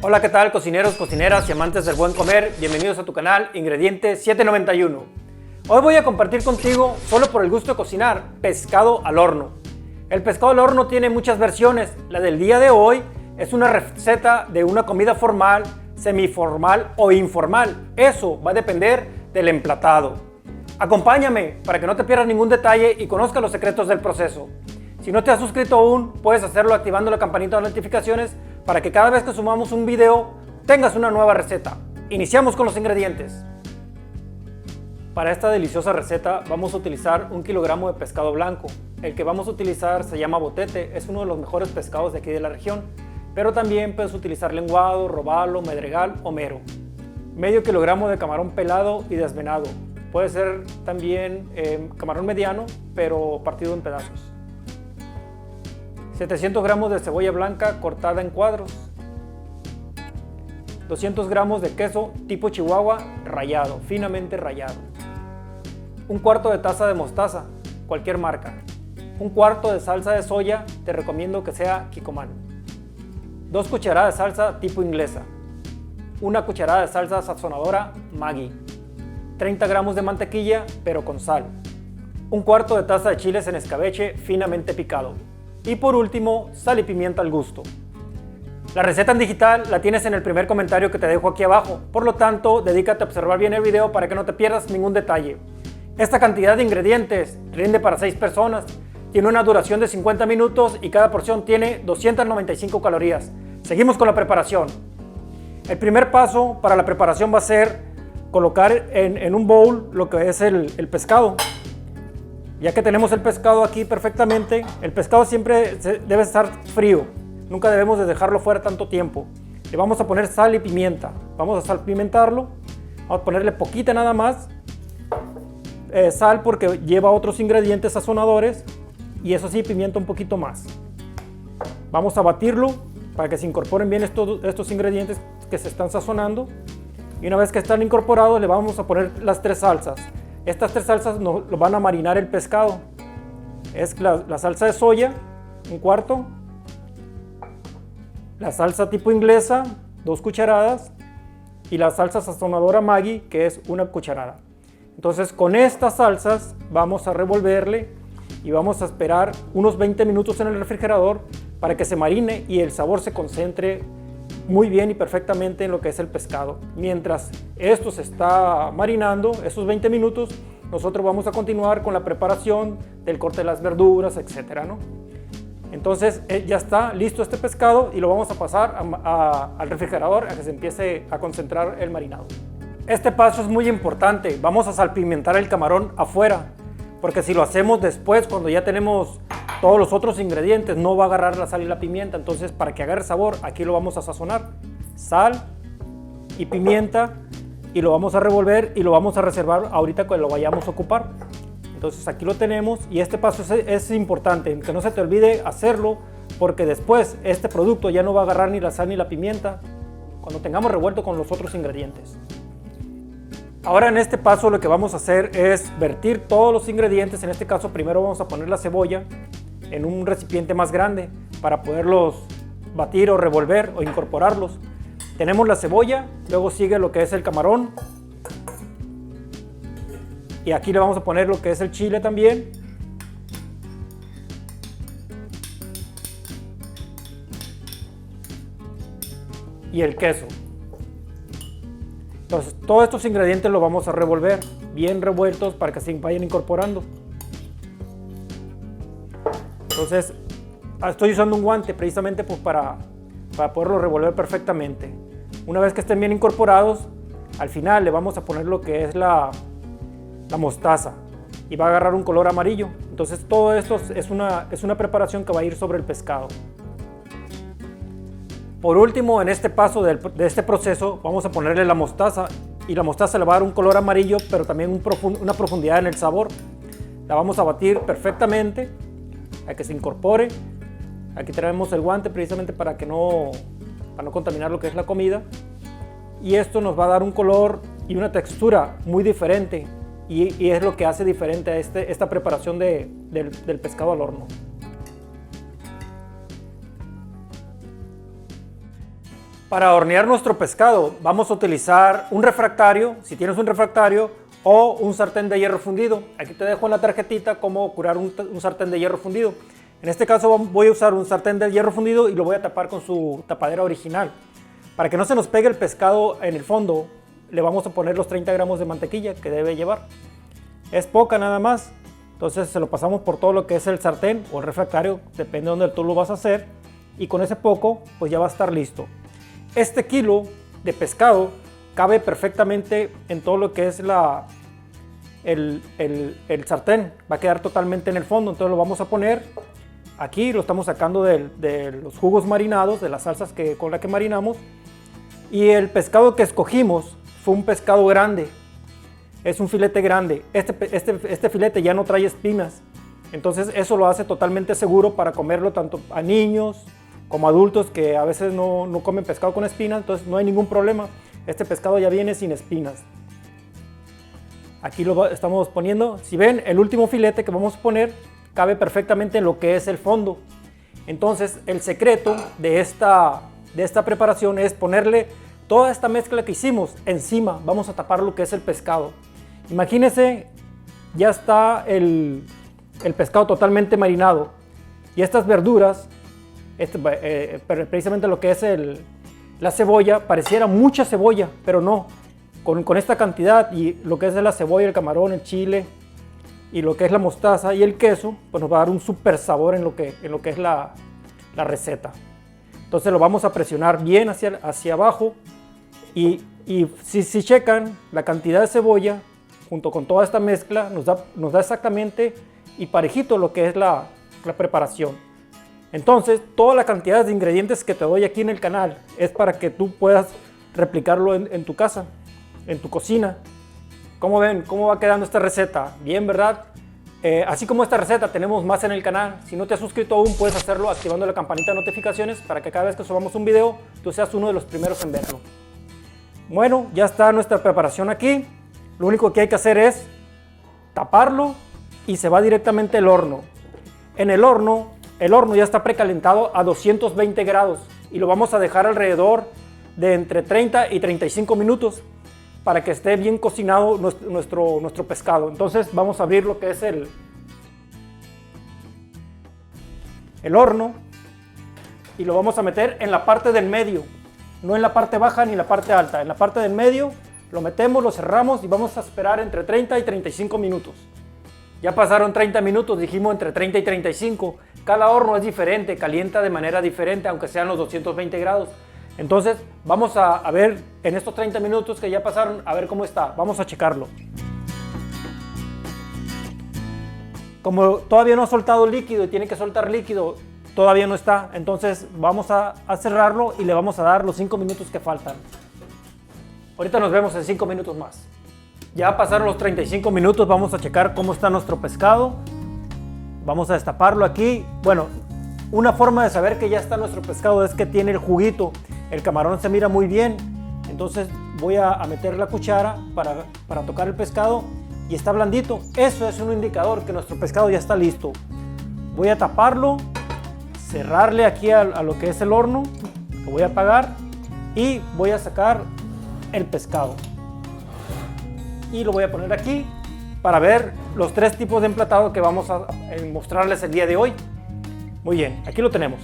Hola, ¿qué tal, cocineros, cocineras y amantes del buen comer? Bienvenidos a tu canal Ingrediente 791. Hoy voy a compartir contigo, solo por el gusto de cocinar, pescado al horno. El pescado al horno tiene muchas versiones. La del día de hoy es una receta de una comida formal, semiformal o informal. Eso va a depender del emplatado. Acompáñame para que no te pierdas ningún detalle y conozcas los secretos del proceso. Si no te has suscrito aún, puedes hacerlo activando la campanita de notificaciones para que cada vez que sumamos un video tengas una nueva receta. Iniciamos con los ingredientes. Para esta deliciosa receta vamos a utilizar 1 kilogramo de pescado blanco. El que vamos a utilizar se llama botete, es uno de los mejores pescados de aquí de la región, pero también puedes utilizar lenguado, robalo, medregal o mero. Medio kilogramo de camarón pelado y desvenado. Puede ser también camarón mediano, pero partido en pedazos. 700 gramos de cebolla blanca cortada en cuadros. 200 gramos de queso tipo Chihuahua rallado, finamente rallado. 1/4 de taza de mostaza, cualquier marca. 1/4 de salsa de soya, te recomiendo que sea Kikkoman. 2 cucharadas de salsa tipo inglesa. 1 cucharada de salsa sazonadora Maggi. 30 gramos de mantequilla, pero con sal. 1/4 de taza de chiles en escabeche finamente picado. Y por último, sal y pimienta al gusto. La receta en digital la tienes en el primer comentario que te dejo aquí abajo, por lo tanto, dedícate a observar bien el video para que no te pierdas ningún detalle. Esta cantidad de ingredientes rinde para 6 personas, tiene una duración de 50 minutos y cada porción tiene 295 calorías. Seguimos con la preparación. El primer paso para la preparación va a ser colocar en un bowl lo que es el pescado. Ya que tenemos el pescado aquí perfectamente, el pescado siempre debe estar frío, nunca debemos de dejarlo fuera tanto tiempo. Le vamos a poner sal y pimienta, vamos a salpimentarlo, vamos a ponerle poquita nada más, sal porque lleva otros ingredientes sazonadores y eso sí, pimienta un poquito más. Vamos a batirlo para que se incorporen bien estos ingredientes que se están sazonando y una vez que están incorporados le vamos a poner las 3 salsas. Estas 3 salsas lo van a marinar el pescado. Es la salsa de soya, 1/4. La salsa tipo inglesa, 2 cucharadas. Y la salsa sazonadora Maggi, que es 1 cucharada. Entonces con estas salsas vamos a revolverle y vamos a esperar unos 20 minutos en el refrigerador para que se marine y el sabor se concentre muy bien y perfectamente en lo que es el pescado. Mientras esto se está marinando, esos 20 minutos, nosotros vamos a continuar con la preparación del corte de las verduras, etcétera, ¿no? Entonces ya está listo este pescado y lo vamos a pasar al refrigerador a que se empiece a concentrar el marinado. Este paso es muy importante, vamos a salpimentar el camarón afuera, porque si lo hacemos después, cuando ya tenemos todos los otros ingredientes, no va a agarrar la sal y la pimienta. Entonces, para que agarre sabor, aquí lo vamos a sazonar. Sal y pimienta y lo vamos a revolver y lo vamos a reservar ahorita que lo vayamos a ocupar. Entonces, aquí lo tenemos y este paso es importante, que no se te olvide hacerlo porque después este producto ya no va a agarrar ni la sal ni la pimienta cuando tengamos revuelto con los otros ingredientes. Ahora en este paso lo que vamos a hacer es vertir todos los ingredientes. En este caso primero vamos a poner la cebolla en un recipiente más grande para poderlos batir o revolver o incorporarlos. Tenemos la cebolla, luego sigue lo que es el camarón y aquí le vamos a poner lo que es el chile también. Y el queso. Entonces todos estos ingredientes los vamos a revolver bien revueltos para que se vayan incorporando. Entonces estoy usando un guante precisamente pues para poderlo revolver perfectamente. Una vez que estén bien incorporados, al final le vamos a poner lo que es la mostaza y va a agarrar un color amarillo. Entonces todo esto es una preparación que va a ir sobre el pescado. Por último, en este paso de este proceso vamos a ponerle la mostaza y la mostaza le va a dar un color amarillo, pero también una profundidad en el sabor. La vamos a batir perfectamente a que se incorpore. Aquí tenemos el guante precisamente para no contaminar lo que es la comida. Y esto nos va a dar un color y una textura muy diferente y es lo que hace diferente a esta preparación del pescado al horno. Para hornear nuestro pescado vamos a utilizar un refractario, si tienes un refractario, o un sartén de hierro fundido. Aquí te dejo en la tarjetita cómo curar un sartén de hierro fundido. En este caso voy a usar un sartén de hierro fundido y lo voy a tapar con su tapadera original. Para que no se nos pegue el pescado en el fondo, le vamos a poner los 30 gramos de mantequilla que debe llevar. Es poca nada más, entonces se lo pasamos por todo lo que es el sartén o el refractario, depende de dónde tú lo vas a hacer, y con ese poco pues ya va a estar listo. Este kilo de pescado cabe perfectamente en todo lo que es el sartén, va a quedar totalmente en el fondo, entonces lo vamos a poner aquí, lo estamos sacando de los jugos marinados, de las salsas con las que marinamos, y el pescado que escogimos fue un pescado grande, es un filete grande, este filete ya no trae espinas, entonces eso lo hace totalmente seguro para comerlo tanto a niños como adultos que a veces no comen pescado con espinas, entonces no hay ningún problema. Este pescado ya viene sin espinas. Aquí lo estamos poniendo. Si ven, el último filete que vamos a poner cabe perfectamente en lo que es el fondo. Entonces, el secreto de esta preparación es ponerle toda esta mezcla que hicimos encima. Vamos a tapar lo que es el pescado. Imagínense, ya está el pescado totalmente marinado. Y estas verduras, precisamente lo que es la cebolla, pareciera mucha cebolla, pero no. Con esta cantidad y lo que es la cebolla, el camarón, el chile y lo que es la mostaza y el queso, pues nos va a dar un súper sabor en lo que es la receta. Entonces lo vamos a presionar bien hacia abajo y si checan la cantidad de cebolla junto con toda esta mezcla nos da exactamente y parejito lo que es la preparación. Entonces, toda la cantidad de ingredientes que te doy aquí en el canal es para que tú puedas replicarlo en tu casa, en tu cocina. ¿Cómo ven? ¿Cómo va quedando esta receta? Bien, ¿verdad? Así como esta receta, tenemos más en el canal. Si no te has suscrito aún, puedes hacerlo activando la campanita de notificaciones para que cada vez que subamos un video, tú seas uno de los primeros en verlo. Bueno, ya está nuestra preparación aquí. Lo único que hay que hacer es taparlo y se va directamente al horno. En el horno ya está precalentado a 220 grados y lo vamos a dejar alrededor de entre 30 y 35 minutos para que esté bien cocinado nuestro pescado. Entonces vamos a abrir lo que es el horno y lo vamos a meter en la parte del medio, no en la parte baja ni en la parte alta. En la parte del medio lo metemos, lo cerramos y vamos a esperar entre 30 y 35 minutos. Ya pasaron 30 minutos, dijimos entre 30 y 35. Cada horno es diferente, calienta de manera diferente, aunque sean los 220 grados. Entonces, vamos a ver en estos 30 minutos que ya pasaron, a ver cómo está. Vamos a checarlo. Como todavía no ha soltado líquido y tiene que soltar líquido, todavía no está. Entonces, vamos a cerrarlo y le vamos a dar los 5 minutos que faltan. Ahorita nos vemos en 5 minutos más. Ya pasaron los 35 minutos, vamos a checar cómo está nuestro pescado. Vamos a destaparlo aquí. Bueno, una forma de saber que ya está nuestro pescado es que tiene el juguito. El camarón se mira muy bien. Entonces voy a meter la cuchara para tocar el pescado y está blandito. Eso es un indicador que nuestro pescado ya está listo. Voy a taparlo, cerrarle aquí a lo que es el horno. Lo voy a apagar y voy a sacar el pescado. Y lo voy a poner aquí para ver los 3 tipos de emplatado que vamos a mostrarles el día de hoy. Muy bien, aquí lo tenemos.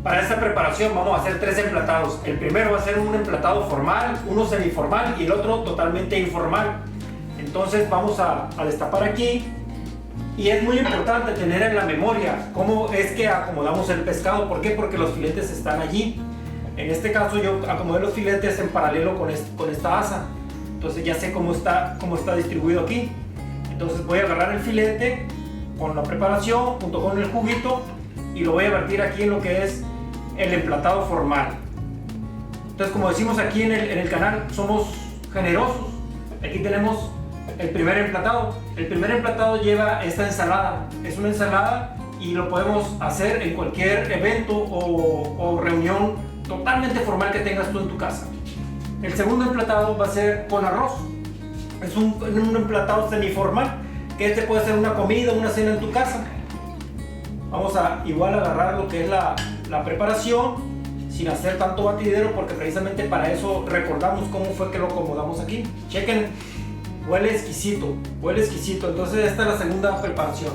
Para esta preparación vamos a hacer 3 emplatados. El primero va a ser un emplatado formal, uno semiformal y el otro totalmente informal. Entonces vamos a destapar aquí. Y es muy importante tener en la memoria cómo es que acomodamos el pescado. ¿Por qué? Porque los filetes están allí. En este caso yo acomodé los filetes en paralelo con esta asa. Entonces ya sé cómo está distribuido aquí. Entonces voy a agarrar el filete con la preparación junto con el juguito y lo voy a vertir aquí en lo que es el emplatado formal. Entonces, como decimos aquí en el canal, somos generosos. Aquí tenemos el primer emplatado. El primer emplatado lleva esta ensalada. Es una ensalada y lo podemos hacer en cualquier evento o reunión totalmente formal que tengas tú en tu casa. El segundo emplatado va a ser con arroz. Es un emplatado semiformal, que puede ser una comida, una cena en tu casa. Vamos a igual agarrar lo que es la preparación sin hacer tanto batidero, porque precisamente para eso recordamos cómo fue que lo acomodamos aquí. Chequen, huele exquisito, huele exquisito. Entonces esta es la segunda preparación.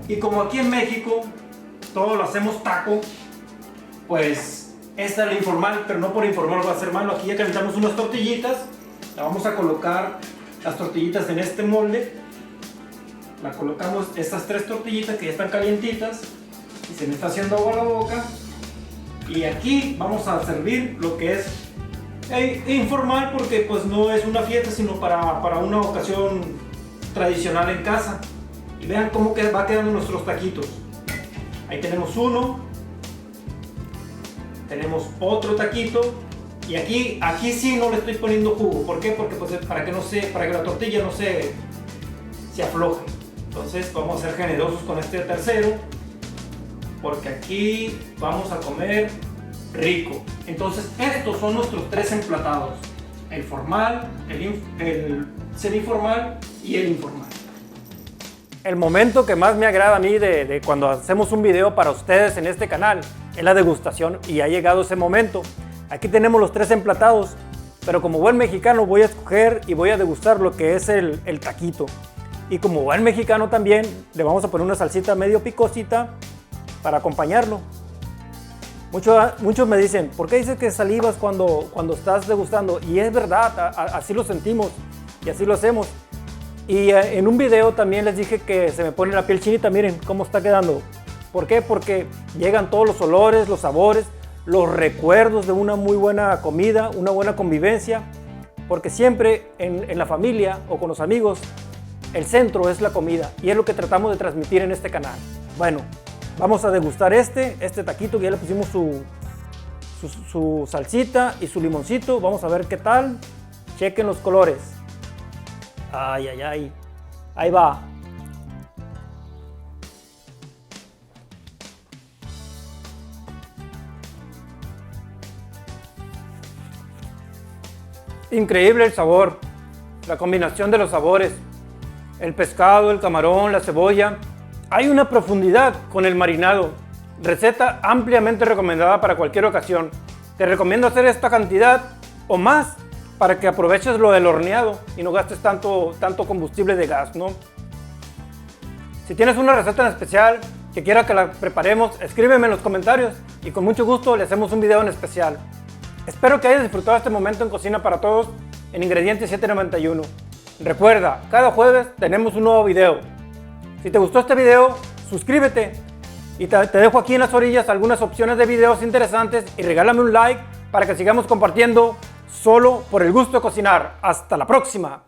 Y como aquí en México todo lo hacemos taco, pues esta es la informal, pero no por informal va a ser malo. Aquí ya calentamos unas tortillitas, la vamos a colocar las tortillitas en este molde. La colocamos estas 3 tortillitas que ya están calientitas y se me está haciendo agua a la boca. Y aquí vamos a servir lo que es informal, porque pues no es una fiesta, sino para una ocasión tradicional en casa. Y vean cómo va quedando nuestros taquitos. Ahí tenemos uno, tenemos otro taquito, y aquí sí no le estoy poniendo jugo. ¿Por qué? Porque pues para que la tortilla no se afloje. Entonces vamos a ser generosos con este tercero, porque aquí vamos a comer rico. Entonces estos son nuestros 3 emplatados: el formal, el semiformal y el informal. El momento que más me agrada a mí de cuando hacemos un video para ustedes en este canal es la degustación, y ha llegado ese momento. Aquí tenemos los 3 emplatados, pero como buen mexicano voy a escoger y voy a degustar lo que es el taquito. Y como buen mexicano también le vamos a poner una salsita medio picosita para acompañarlo. Muchos me dicen, ¿por qué dices que salivas cuando estás degustando? Y es verdad, así lo sentimos y así lo hacemos. Y en un video también les dije que se me pone la piel chinita. Miren cómo está quedando. ¿Por qué? Porque llegan todos los olores, los sabores, los recuerdos de una muy buena comida, una buena convivencia. Porque siempre en la familia o con los amigos, el centro es la comida, y es lo que tratamos de transmitir en este canal. Bueno, vamos a degustar este taquito que ya le pusimos su salsita y su limoncito. Vamos a ver qué tal. Chequen los colores. Ay, ay, ay. Ahí va. Increíble el sabor, la combinación de los sabores. El pescado, el camarón, la cebolla. Hay una profundidad con el marinado. Receta ampliamente recomendada para cualquier ocasión. Te recomiendo hacer esta cantidad o más para que aproveches lo del horneado y no gastes tanto combustible de gas, ¿no? Si tienes una receta en especial que quiera que la preparemos, escríbeme en los comentarios y con mucho gusto le hacemos un video en especial. Espero que hayas disfrutado este momento en Cocina para Todos en Ingredientes 791. Recuerda, cada jueves tenemos un nuevo video. Si te gustó este video, suscríbete y te dejo aquí en las orillas algunas opciones de videos interesantes, y regálame un like para que sigamos compartiendo solo por el gusto de cocinar. Hasta la próxima.